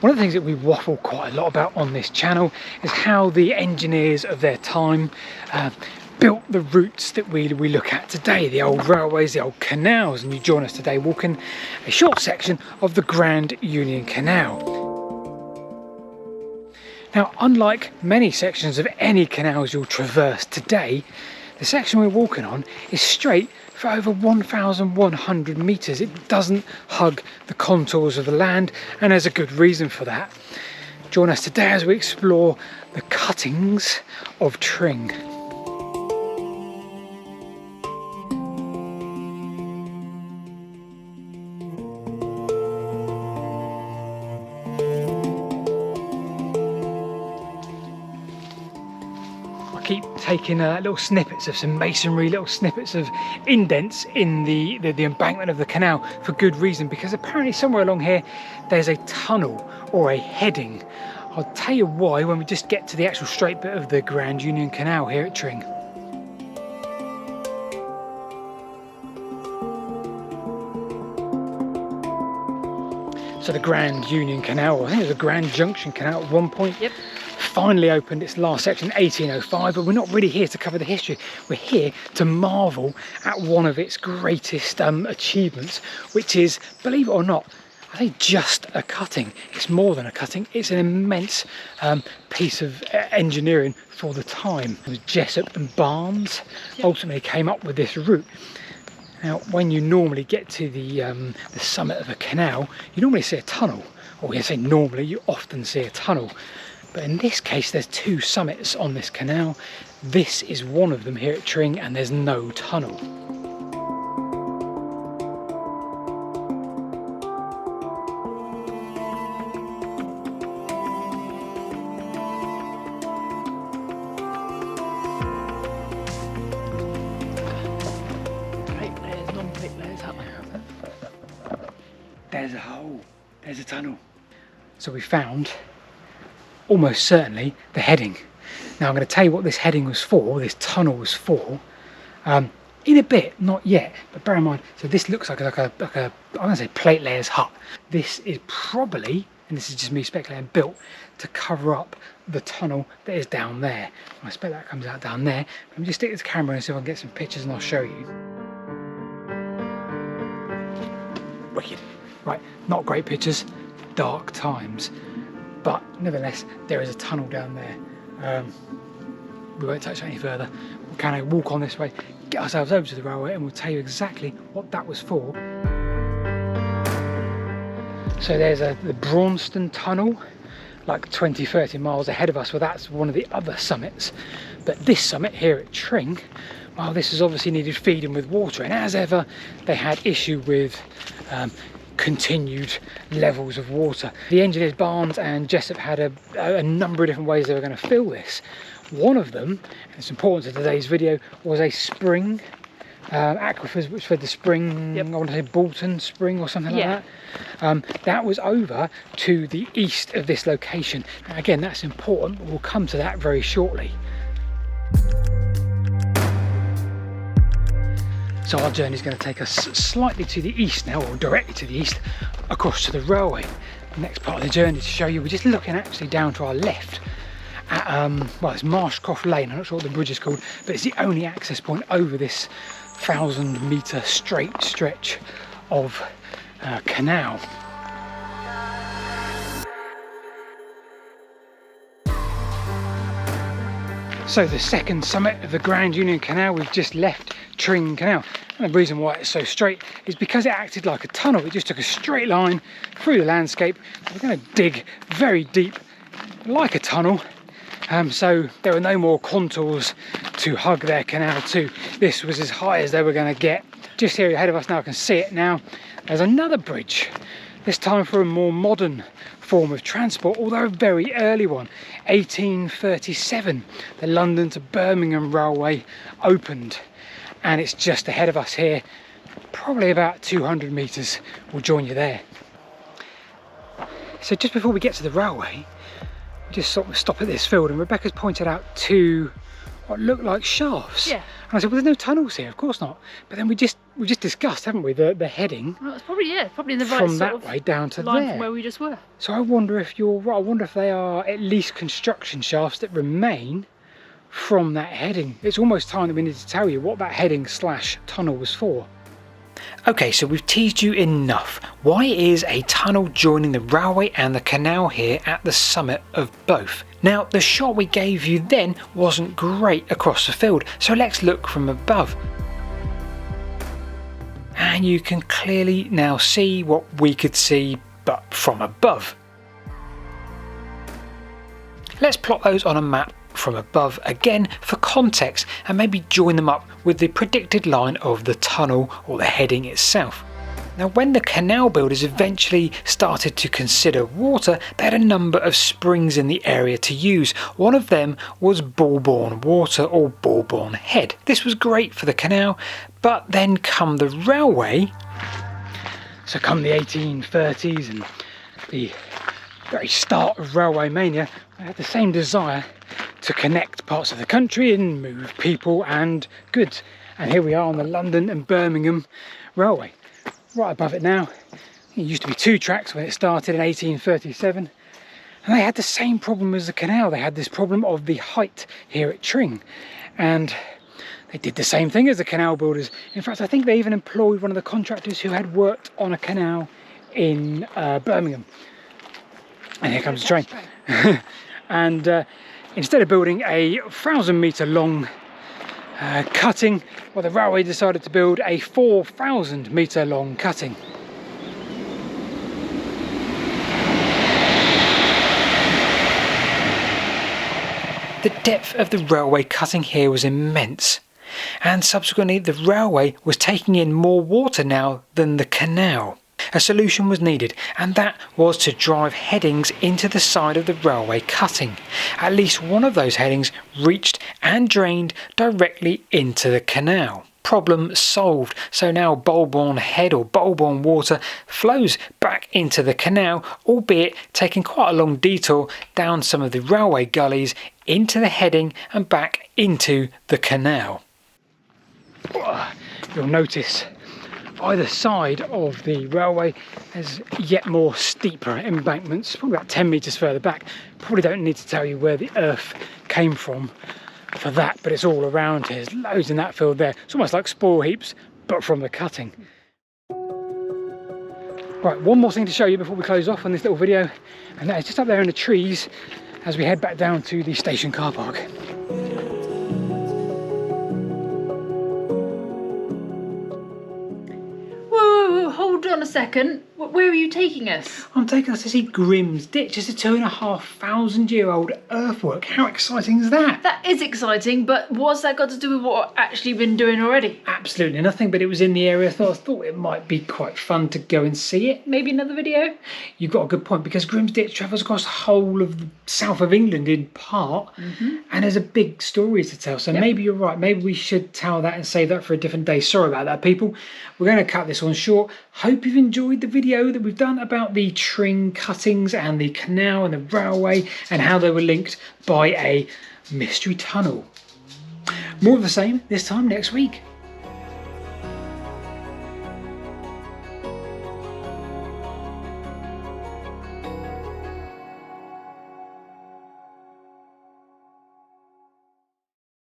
One of the things that we waffle quite a lot about on this channel is how the engineers of their time built the routes that we look at today, the old railways, the old canals, and you join us today walking a short section of the Grand Union Canal. Now, unlike many sections of any canals you'll traverse today, the section we're walking on is straight for over 1,100 metres. It doesn't hug the contours of the land, and there's a good reason for that. Join us today as we explore the cuttings of Tring. Keep taking little snippets of some masonry, little snippets of indents in the embankment of the canal for good reason, because apparently somewhere along here there's a tunnel or a heading. I'll tell you why when we just get to the actual straight bit of the Grand Union Canal here at Tring. So the Grand Union Canal, I think it was a Grand Junction Canal at one point. Yep. Finally opened its last section in 1805, but we're not really here to cover the history. We're here to marvel at one of its greatest achievements, which is, believe it or not, I think just a cutting. It's more than a cutting, it's an immense piece of engineering for the time. It was Jessup and Barnes ultimately came up with this route. Now, when you normally get to the summit of a canal, you normally see a tunnel, or when I say normally, you often see a tunnel. But in this case, there's two summits on this canal. This is one of them here at Tring, and there's no tunnel. There's a hole, there's a tunnel. So we found, almost certainly, the heading. Now I'm going to tell you what this heading was for, this tunnel was for, in a bit, not yet, but bear in mind, so this looks like a I'm going to say plate layers hut. This is probably, and this is just me speculating, built to cover up the tunnel that is down there. I expect that comes out down there. Let me just stick this camera and see if I can get some pictures and I'll show you. Wicked. Right, not great pictures, dark times. But nevertheless, there is a tunnel down there. We won't touch that any further. We'll kind of walk on this way, get ourselves over to the railway, and we'll tell you exactly what that was for. So there's the Braunston Tunnel, like 20-30 miles ahead of us. Well, that's one of the other summits. But this summit here at Tring, well, this has obviously needed feeding with water, and as ever, they had issue with continued levels of water. The engineers Barnes and Jessup had a number of different ways they were going to fill this. One of them, and it's important to today's video, was a spring, aquifers which fed the spring, I want to say Bolton Spring or something like that. That was over to the east of this location. Now, again, that's important, but we'll come to that very shortly. So our journey is going to take us slightly to the east now, or directly to the east, across to the railway. The next part of the journey to show you, we're just looking actually down to our left at, well, it's Marshcroft Lane, I'm not sure what the bridge is called, but it's the only access point over this 1,000-metre straight stretch of canal. So the second summit of the Grand Union Canal, we've just left Tring Canal. And the reason why it's so straight is because it acted like a tunnel. It just took a straight line through the landscape. We're going to dig very deep like a tunnel. So there were no more contours to hug their canal to. This was as high as they were going to get. Just here ahead of us now, I can see it now. There's another bridge, this time for a more modern form of transport, although a very early one. 1837, the London to Birmingham Railway opened, and it's just ahead of us here, probably about 200 metres. We'll join you there. So just before we get to the railway, we just sort of stop at this field, and Rebecca's pointed out two what look like shafts. Yeah. And I said, well, there's no tunnels here, of course not. But then we just we just discussed, haven't we, the heading. Well, it's probably, yeah, probably in the right from sort that of way down to line there. from where we just were. So I wonder if you're right. I wonder if they are at least construction shafts that remain from that heading. It's almost time that we need to tell you what that heading / tunnel was for. Okay, so we've teased you enough. Why is a tunnel joining the railway and the canal here at the summit of both? Now, the shot we gave you then wasn't great across the field, so let's look from above. And you can clearly now see what we could see, but from above. Let's plot those on a map from above again for context, and maybe join them up with the predicted line of the tunnel or the heading itself. Now, when the canal builders eventually started to consider water, they had a number of springs in the area to use. One of them was Bulbourne Water or Bulbourne Head. This was great for the canal, but then come the railway. So come the 1830s and the very start of railway mania, they had the same desire to connect parts of the country and move people and goods. And here we are on the London and Birmingham Railway. Right above it now, it used to be 2 tracks when it started in 1837. And they had the same problem as the canal. They had this problem of the height here at Tring. And they did the same thing as the canal builders. In fact, I think they even employed one of the contractors who had worked on a canal in Birmingham. And here comes the train. And instead of building a 1,000-metre long cutting, well, the railway decided to build a 4,000-metre long cutting. The depth of the railway cutting here was immense, and subsequently the railway was taking in more water now than the canal. A solution was needed, and that was to drive headings into the side of the railway cutting. At least one of those headings reached and drained directly into the canal. Problem solved. So now Bulbourne Head or Bulbourne Water flows back into the canal, albeit taking quite a long detour down some of the railway gullies into the heading and back into the canal. You'll notice either side of the railway there's yet more steeper embankments, probably about 10 metres further back. Probably don't need to tell you where the earth came from for that, but it's all around here. There's loads in that field there. It's almost like spoil heaps, but from the cutting. Right, one more thing to show you before we close off on this little video, and that is just up there in the trees as we head back down to the station car park. Hold on a second. Where are you taking us? I'm taking us to see Grim's Ditch. It's a 2,500-year-old earthwork. How exciting is that? That is exciting, but what's that got to do with what I've actually been doing already? Absolutely nothing, but it was in the area, so I thought it might be quite fun to go and see it. Maybe another video? You've got a good point, because Grim's Ditch travels across the whole of the south of England in part, and there's a big story to tell. So maybe you're right. Maybe we should tell that and save that for a different day. Sorry about that, people. We're going to cut this one short. Hope you've enjoyed the video that we've done about the Tring Cuttings and the canal and the railway and how they were linked by a mystery tunnel. More of the same this time next week.